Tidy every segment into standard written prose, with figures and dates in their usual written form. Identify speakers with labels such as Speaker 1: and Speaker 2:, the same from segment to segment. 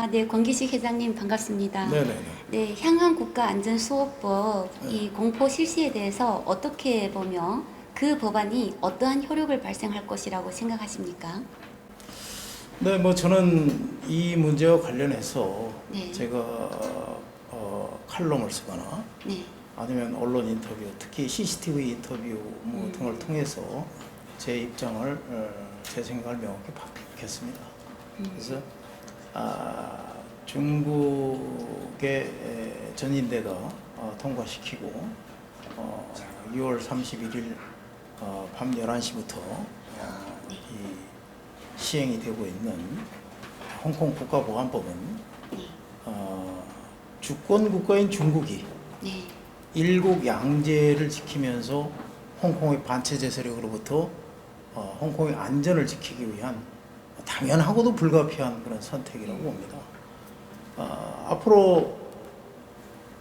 Speaker 1: 네, 권기식 회장님 반갑습니다.
Speaker 2: 네네네.
Speaker 1: 네, 향한 국가안전수호법 이 공포 실시에 대해서 어떻게 보며 그 법안이 어떠한 효력을 발생할 것이라고 생각하십니까?
Speaker 2: 네, 뭐 저는 이 문제와 관련해서
Speaker 1: 네.
Speaker 2: 제가 칼럼을 쓰거나
Speaker 1: 네,
Speaker 2: 아니면 언론 인터뷰, 특히 CCTV 인터뷰 등을 통해서 제 입장을 제 생각을 명확히 밝혔습니다. 그래서 중국의 전인대가 통과시키고 6월 31일 밤 11시부터 이 시행이 되고 있는 홍콩 국가보안법은 주권 국가인 중국이
Speaker 1: 네,
Speaker 2: 일국 양제를 지키면서 홍콩의 반체제 세력으로부터 홍콩의 안전을 지키기 위한 당연하고도 불가피한 그런 선택이라고 봅니다. 앞으로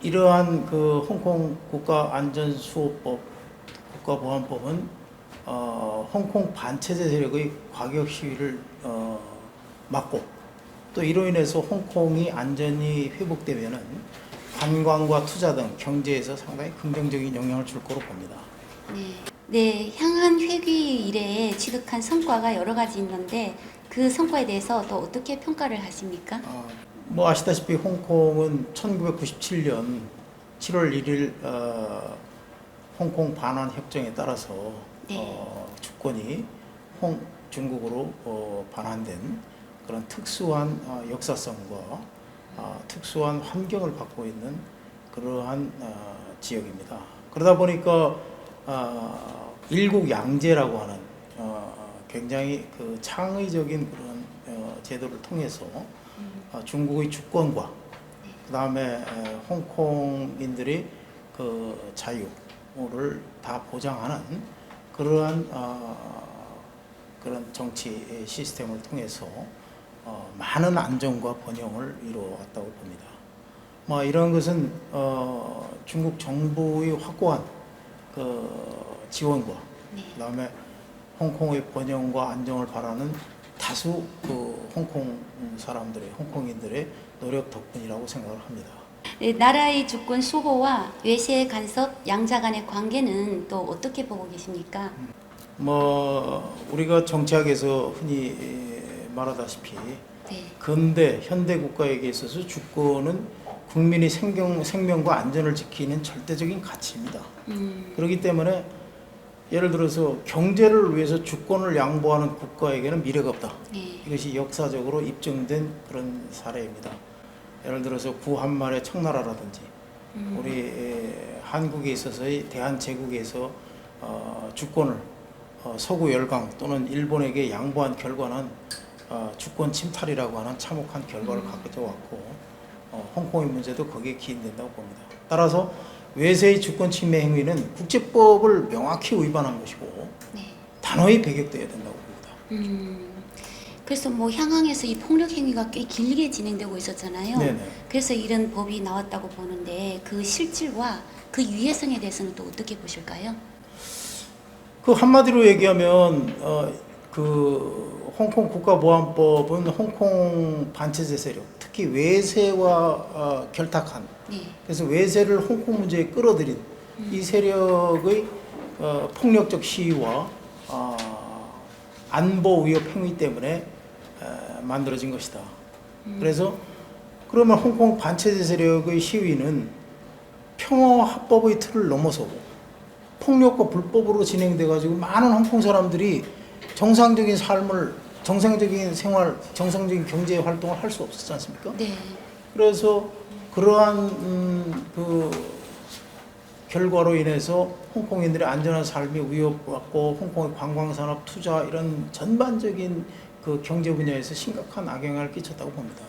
Speaker 2: 이러한 그 홍콩 국가안전수호법, 국가보안법은 홍콩 반체제 세력의 과격 시위를 막고 또 이로 인해서 홍콩이 안전이 회복되면은 관광과 투자 등 경제에서 상당히 긍정적인 영향을 줄 거로 봅니다.
Speaker 1: 네. 네, 향한 회귀 이래에 취득한 성과가 여러 가지 있는데 그 성과에 대해서 또 어떻게 평가를 하십니까?
Speaker 2: 뭐 아시다시피 홍콩은 1997년 7월 1일 홍콩 반환 협정에 따라서 주권이 중국으로 반환된 그런 특수한 역사성과 특수한 환경을 갖고 있는 그러한 지역입니다. 그러다 보니까 일국 양제라고 하는 굉장히 그 창의적인 그런 제도를 통해서 중국의 주권과 그 다음에 홍콩인들이 그 자유를 다 보장하는 그러한 그런 정치 시스템을 통해서 많은 안정과 번영을 이루어왔다고 봅니다. 뭐 이런 것은 중국 정부의 확고한 그 지원과 그다음에 홍콩의 번영과 안정을 바라는 다수 그 홍콩 사람들의 홍콩인들의 노력 덕분이라고 생각을 합니다.
Speaker 1: 네, 나라의 주권 수호와 외세 간섭 양자 간의 관계는 또 어떻게 보고 계십니까?
Speaker 2: 뭐 우리가 정치학에서 흔히 말하다시피
Speaker 1: 네,
Speaker 2: 근대 현대 국가에게 있어서 주권은 국민의 생명과 안전을 지키는 절대적인 가치입니다. 그렇기 때문에 예를 들어서 경제를 위해서 주권을 양보하는 국가에게는 미래가 없다.
Speaker 1: 네,
Speaker 2: 이것이 역사적으로 입증된 그런 사례입니다. 예를 들어서 구한말의 청나라라든지 우리 한국에 있어서의 대한제국에서 주권을 서구 열강 또는 일본에게 양보한 결과는 주권 침탈이라고 하는 참혹한 결과를 가져왔고 홍콩의 문제도 거기에 기인된다고 봅니다. 따라서 외세의 주권 침해 행위는 국제법을 명확히 위반한 것이고
Speaker 1: 네.
Speaker 2: 단호히 배격돼야 된다고 봅니다.
Speaker 1: 그래서 뭐 향항에서 이 폭력 행위가 꽤 길게 진행되고 있었잖아요.
Speaker 2: 네네.
Speaker 1: 그래서 이런 법이 나왔다고 보는데 그 실질과 그 유해성에 대해서는 또 어떻게 보실까요?
Speaker 2: 그 한마디로 얘기하면 그 홍콩 국가보안법은 홍콩 반체제 세력, 특히 외세와 결탁한
Speaker 1: 네,
Speaker 2: 그래서 외세를 홍콩 문제에 끌어들인 이 세력의 폭력적 시위와 안보 위협 행위 때문에 만들어진 것이다. 그래서 그러면 홍콩 반체제 세력의 시위는 평화 합법의 틀을 넘어서고 폭력과 불법으로 진행돼 가지고 많은 홍콩 사람들이 정상적인 삶을, 정상적인 생활, 정상적인 경제 활동을 할 수 없었지 않습니까?
Speaker 1: 네,
Speaker 2: 그래서 그러한 그 결과로 인해서 홍콩인들의 안전한 삶이 위협받고 홍콩의 관광산업, 투자 이런 전반적인 그 경제 분야에서 심각한 악영향을 끼쳤다고 봅니다.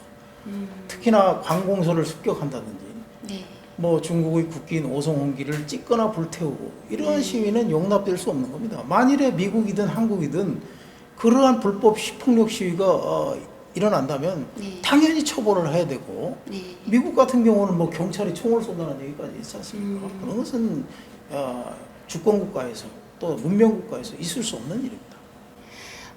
Speaker 2: 특히나 관공서를 습격한다든지
Speaker 1: 네,
Speaker 2: 뭐 중국의 국기인 오송홍기를 찍거나 불태우고 이러한 시위는 용납될 수 없는 겁니다. 만일에 미국이든 한국이든 그러한 불법 폭력 시위가 일어난다면
Speaker 1: 네.
Speaker 2: 당연히 처벌을 해야 되고
Speaker 1: 네.
Speaker 2: 미국 같은 경우는 뭐 경찰이 총을 쏜다는 얘기까지 있지 않습니까? 그런 것은 주권 국가에서 또 문명 국가에서 있을 수 없는 일입니다.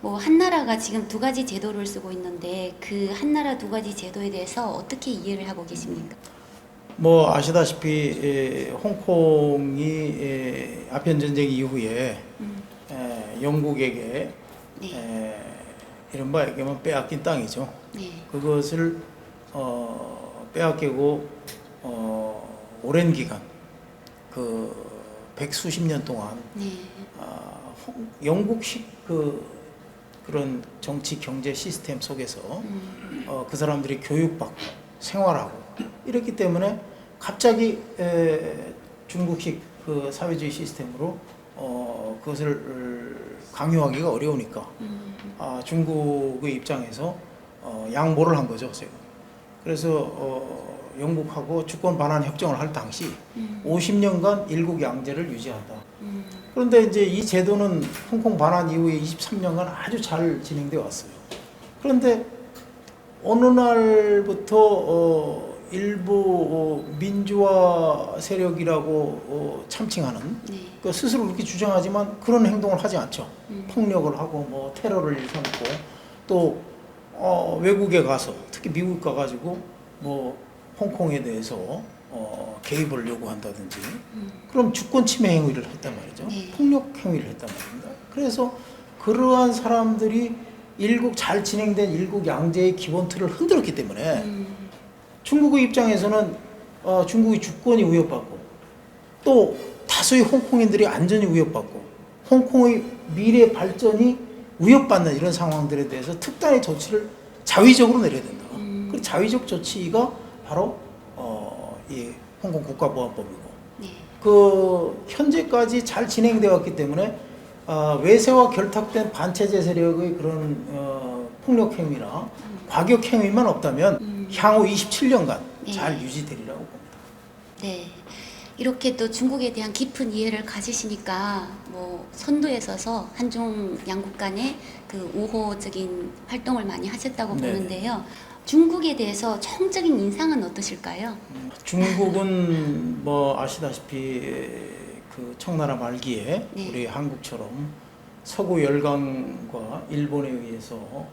Speaker 1: 뭐 한나라가 지금 두 가지 제도를 쓰고 있는데 그 한나라 두 가지 제도에 대해서 어떻게 이해를 하고 계십니까?
Speaker 2: 뭐 아시다시피 홍콩이 아편 전쟁 이후에 영국에게
Speaker 1: 네.
Speaker 2: 이른바 얘기하면 빼앗긴 땅이죠.
Speaker 1: 네.
Speaker 2: 그것을 빼앗기고 오랜 기간 그 백수십 년 동안
Speaker 1: 네.
Speaker 2: 영국식 그런 정치 경제 시스템 속에서 그 사람들이 교육받고 생활하고 이랬기 때문에 갑자기 중국식 그 사회주의 시스템으로 그것을 강요하기가 어려우니까 중국의 입장에서 양보를 한 거죠. 제가. 그래서 영국하고 주권 반환 협정을 할 당시 50년간 일국 양제를 유지한다. 그런데 이제 이 제도는 홍콩 반환 이후에 23년간 아주 잘 진행되어 왔어요. 그런데 어느 날부터 일부 민주화 세력이라고 참칭하는
Speaker 1: 네.
Speaker 2: 그 스스로 그렇게 주장하지만 그런 행동을 하지 않죠. 폭력을 하고 뭐 테러를 일삼고 또 외국에 가서 특히 미국 가가지고 뭐 홍콩에 대해서 개입을 요구한다든지 그럼 주권 침해 행위를 했단 말이죠.
Speaker 1: 네.
Speaker 2: 폭력 행위를 했단 말입니다. 그래서 그러한 사람들이 잘 진행된 일국 양제의 기본 틀을 흔들었기 때문에 중국의 입장에서는 중국의 주권이 위협받고 또 다수의 홍콩인들이 안전이 위협받고 홍콩의 미래 발전이 위협받는 이런 상황들에 대해서 특단의 조치를 자위적으로 내려야 된다. 그 자위적 조치가 바로 이 홍콩 국가보안법이고
Speaker 1: 네.
Speaker 2: 그 현재까지 잘 진행되어 왔기 때문에 외세와 결탁된 반체제 세력의 그런 폭력 행위나 과격 행위만 없다면 향후 27년간
Speaker 1: 네.
Speaker 2: 잘 유지되리라고 봅니다.
Speaker 1: 네. 이렇게 또 중국에 대한 깊은 이해를 가지시니까 뭐 선두에 서서 한중 양국 간의 그 우호적인 활동을 많이 하셨다고
Speaker 2: 네네.
Speaker 1: 보는데요. 중국에 대해서 총적인 인상은 어떠실까요?
Speaker 2: 중국은 뭐 아시다시피 그 청나라 말기에
Speaker 1: 네.
Speaker 2: 우리 한국처럼 서구 열강과 일본에 의해서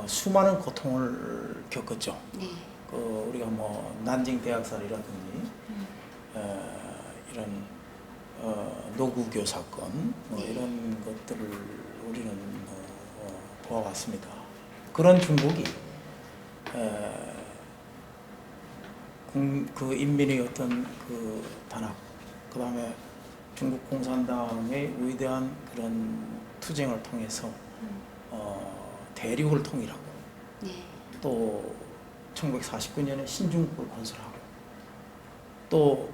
Speaker 2: 수많은 고통을 겪었죠.
Speaker 1: 네.
Speaker 2: 우리가 뭐 난징 대학살이라든지 이런 노구교 사건 뭐
Speaker 1: 네.
Speaker 2: 이런 것들을 우리는 보아왔습니다. 그런 중국이 그 인민의 어떤 그 단합, 그 다음에 중국 공산당의 위대한 그런 투쟁을 통해서 대륙을 통일하고
Speaker 1: 네.
Speaker 2: 또 1949년에 신중국을 건설하고 또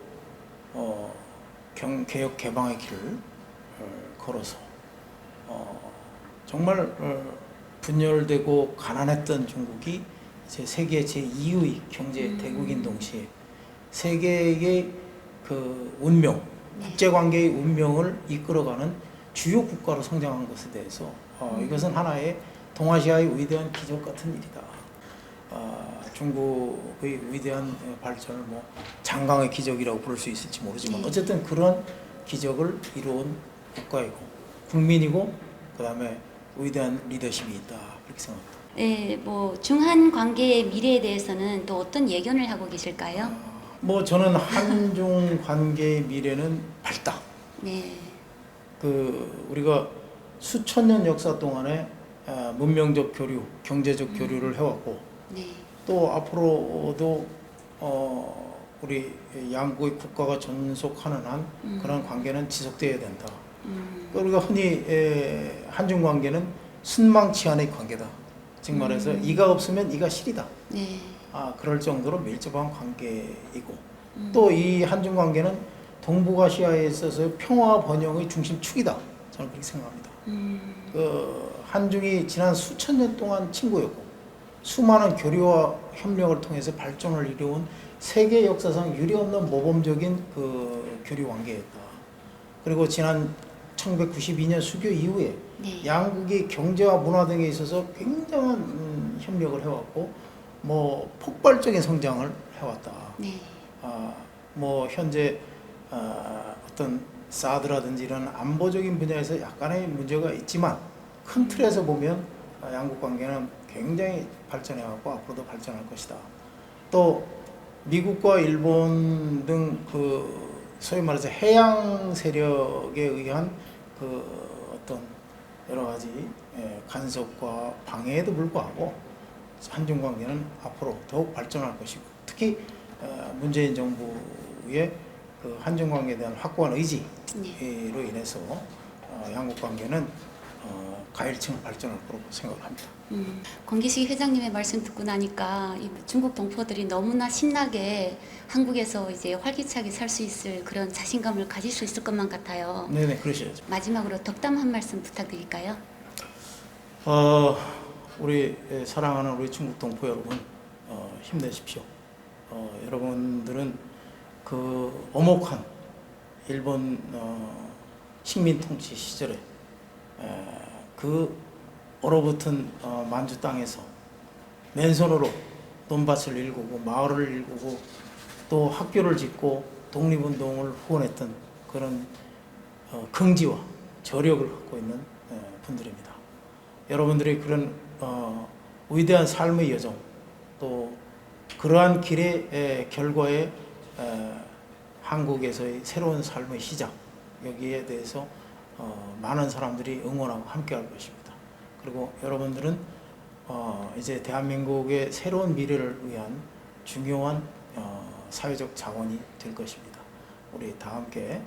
Speaker 2: 개혁 개방의 길을 걸어서 정말 분열되고 가난했던 중국이 이제 세계 제2의 경제 대국인 동시에 세계의 그 운명, 국제관계의 운명을 이끌어가는 주요 국가로 성장한 것에 대해서 이것은 하나의 동아시아의 위대한 기적 같은 일이다. 중국의 위대한 발전을 뭐 장강의 기적이라고 부를 수 있을지 모르지만 어쨌든 그런 기적을 이루은 국가이고 국민이고 그 다음에 위대한 리더십이 있다 그렇게 생각합니다.
Speaker 1: 네, 뭐 중한 관계의 미래에 대해서는 또 어떤 예견을 하고 계실까요?
Speaker 2: 뭐 저는 한중 관계의 미래는 밝다.
Speaker 1: 네.
Speaker 2: 우리가 수천 년 역사 동안에 문명적 교류, 경제적 교류를 해왔고
Speaker 1: 네.
Speaker 2: 또 앞으로도 우리 양국의 국가가 존속하는 한 그런 관계는 지속되어야 된다. 우리가 흔히 한중 관계는 순망치한의 관계다. 즉 말해서 이가 없으면 이가 실이다.
Speaker 1: 네.
Speaker 2: 그럴 정도로 밀접한 관계이고 또 이 한중 관계는 동북아시아에 있어서 평화 번영의 중심축이다. 저는 그렇게 생각합니다. 한중이 지난 수천 년 동안 친구였고 수많은 교류와 협력을 통해서 발전을 이루어온 세계 역사상 유례없는 모범적인 그 교류 관계였다. 그리고 지난 1992년 수교 이후에
Speaker 1: 네.
Speaker 2: 양국이 경제와 문화 등에 있어서 굉장한 협력을 해왔고 뭐 폭발적인 성장을 해왔다.
Speaker 1: 네.
Speaker 2: 뭐 현재 어떤 사드라든지 이런 안보적인 분야에서 약간의 문제가 있지만 큰 틀에서 보면 양국 관계는 굉장히 발전해 갖고 앞으로도 발전할 것이다. 또 미국과 일본 등 그 소위 말해서 해양 세력에 의한 그 어떤 여러 가지 간섭과 방해에도 불구하고 한중 관계는 앞으로 더욱 발전할 것이고, 특히 문재인 정부의 그 한중 관계에 대한 확고한 의지로 인해서 양국 관계는 가일층 발전할 거라고 생각합니다.
Speaker 1: 권기식 회장님의 말씀 듣고 나니까 이 중국 동포들이 너무나 신나게 한국에서 이제 활기차게 살 수 있을 그런 자신감을 가질 수 있을 것만 같아요.
Speaker 2: 네네, 그러셔야죠.
Speaker 1: 마지막으로 덕담 한 말씀 부탁드릴까요?
Speaker 2: 우리 사랑하는 우리 중국 동포 여러분, 힘내십시오. 여러분들은 그 엄혹한 일본 식민 통치 시절에 그 얼어붙은 만주 땅에서 맨손으로 논밭을 일구고 마을을 일구고 또 학교를 짓고 독립운동을 후원했던 그런 긍지와 저력을 갖고 있는 분들입니다. 여러분들의 그런 위대한 삶의 여정, 또 그러한 길의 결과에 한국에서의 새로운 삶의 시작, 여기에 대해서 많은 사람들이 응원하고 함께 할 것입니다. 그리고 여러분들은 이제 대한민국의 새로운 미래를 위한 중요한 사회적 자원이 될 것입니다. 우리 다 함께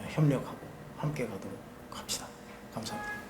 Speaker 2: 협력하고 함께 가도록 합시다. 감사합니다.